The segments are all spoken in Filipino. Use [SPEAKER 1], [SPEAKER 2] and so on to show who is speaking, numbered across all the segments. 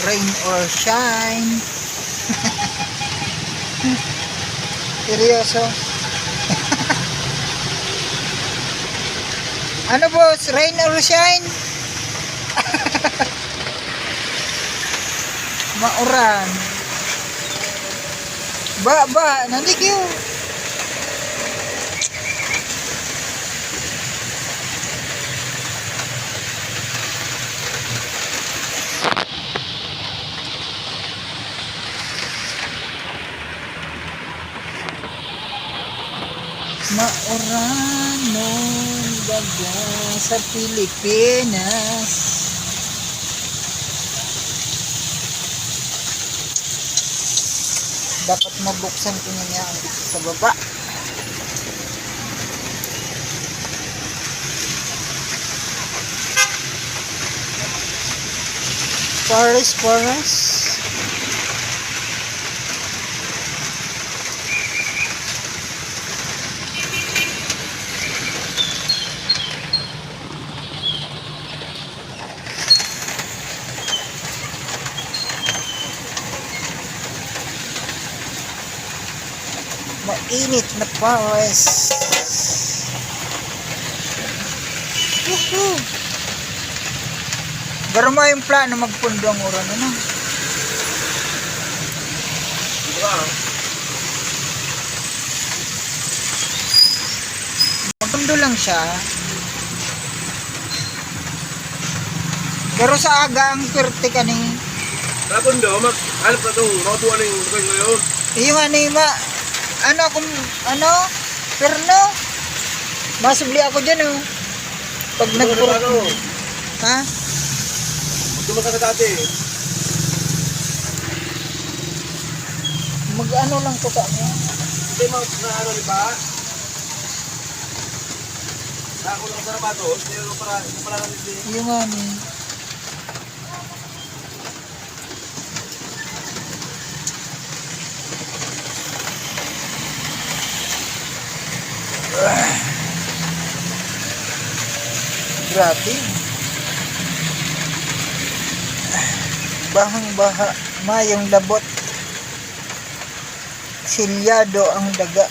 [SPEAKER 1] Rain or shine. Seryoso. Ano boss? Rain or shine? Mauran. Ba, nandik yun. Mauran nung baga sa Pilipinas. Dapat mabuksan ko niya dito sa baba. Forest. Mainit na forest. Woohoo! Pero mo yung plano magpundo ang uran, ano? Magpundo lang siya. Pero sa aga ang pirte ka ni.
[SPEAKER 2] Napundo, maghanap na itong mabuha ng bukan ngayon.
[SPEAKER 1] Yung perno. Masubli ako dyan, oh. Pag nagpuro. Ha?
[SPEAKER 2] Tumaka ka dati.
[SPEAKER 1] Mag-ano lang to kami.
[SPEAKER 2] Hindi mo na ano di ba? Ako lang sa rabatos, pero para natin.
[SPEAKER 1] Yung ano. Grabe. Bahang-baha, mayong labot. Silyado ang daga.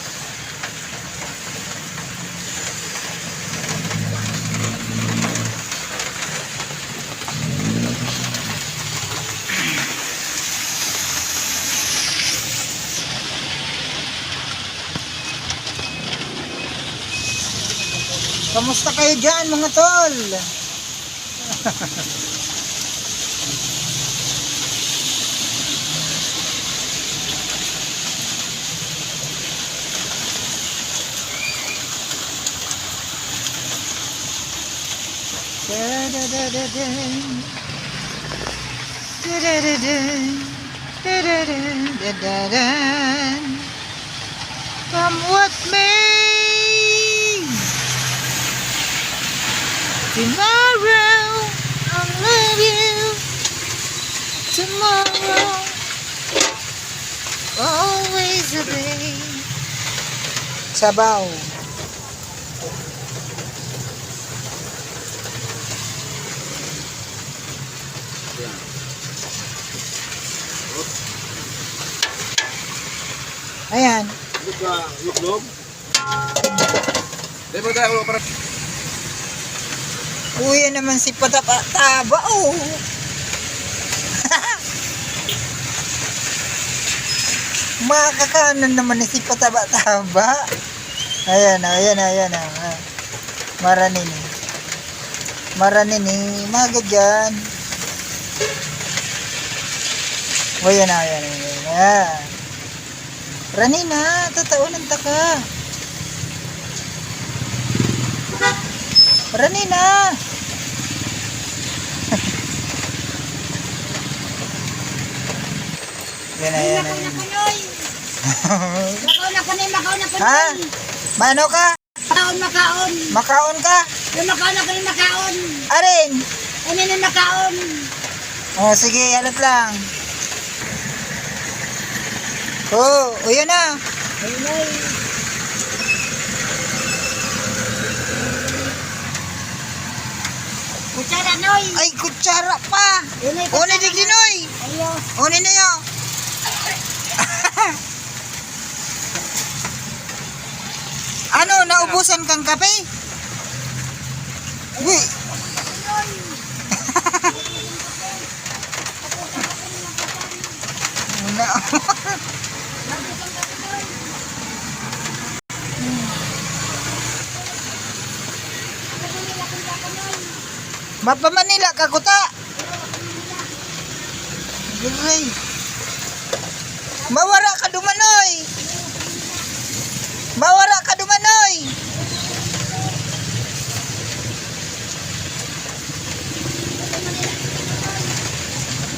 [SPEAKER 1] Kamusta kayo dyan mga tol? Come with me. Tomorrow, I'll love you. Tomorrow, always a day. Sabaw. Ayan.
[SPEAKER 2] Luklog. Di ba tayo para...
[SPEAKER 1] Kuya naman si Patapa-taba, oh. Makakanan naman si Pataba-taba. Ayan. Maranini, maga dyan. O yan. Ranina, totoo ng taka. Ranina. Yan.
[SPEAKER 3] Makaon.
[SPEAKER 1] Ha? Mano ka?
[SPEAKER 3] Makaon.
[SPEAKER 1] Makaon ka?
[SPEAKER 3] Yung makaon.
[SPEAKER 1] Arin.
[SPEAKER 3] Ano yung makaon?
[SPEAKER 1] Oh, sige, alat lang. Oh, yan na.
[SPEAKER 3] Ayun. Kutsara, Noy.
[SPEAKER 1] Ay, kutsara pa.
[SPEAKER 3] Ini
[SPEAKER 1] Una di ginoy.
[SPEAKER 3] Ayo.
[SPEAKER 1] Una na yo. Ano, naubusan kang kape? Uy. Una. Mapa Manila ka kuta. Gulay. Mawara ka dumanoy. Mawara ka dumanoy.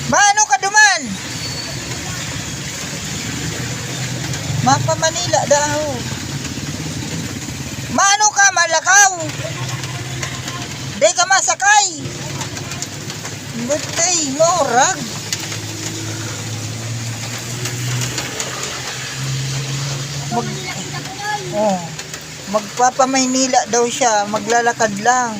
[SPEAKER 1] Maano ka duman? Mapa Manila daw. Maano ka malakaw? Di ka masakay. Butay, morag. Mag, oh, magpapamaynila daw siya, maglalakad lang.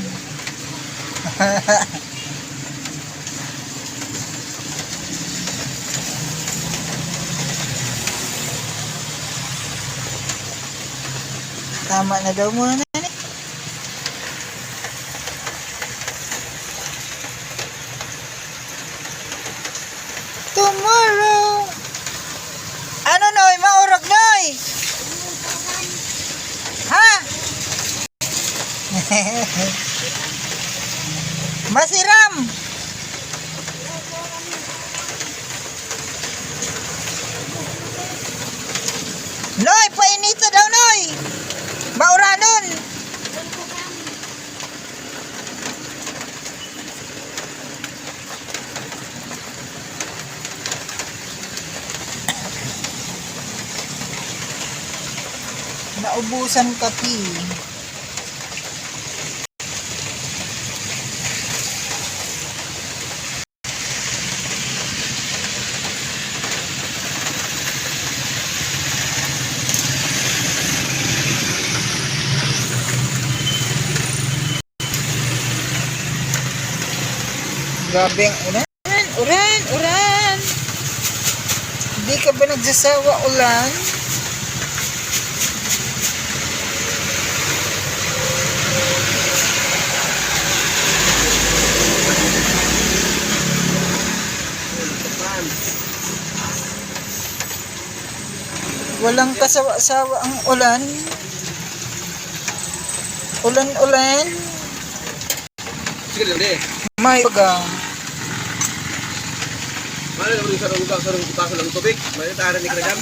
[SPEAKER 1] Tama na daw muna. Tomorrow. Ano noy, maurag noy? Ha? Masiram. Noy, painita daw noy. Mauranon. Naubusan kape. Grabe ang ulan. Ulan. Hindi ka ba nagsasawa ulan? Walang kasawa-sawa ang ulan. Ulan.
[SPEAKER 2] Sige lang di.
[SPEAKER 1] May baga.
[SPEAKER 2] Mana naman yung sarang lugar, sarang putaso ng tubig. Mana tahanan ni Kradam.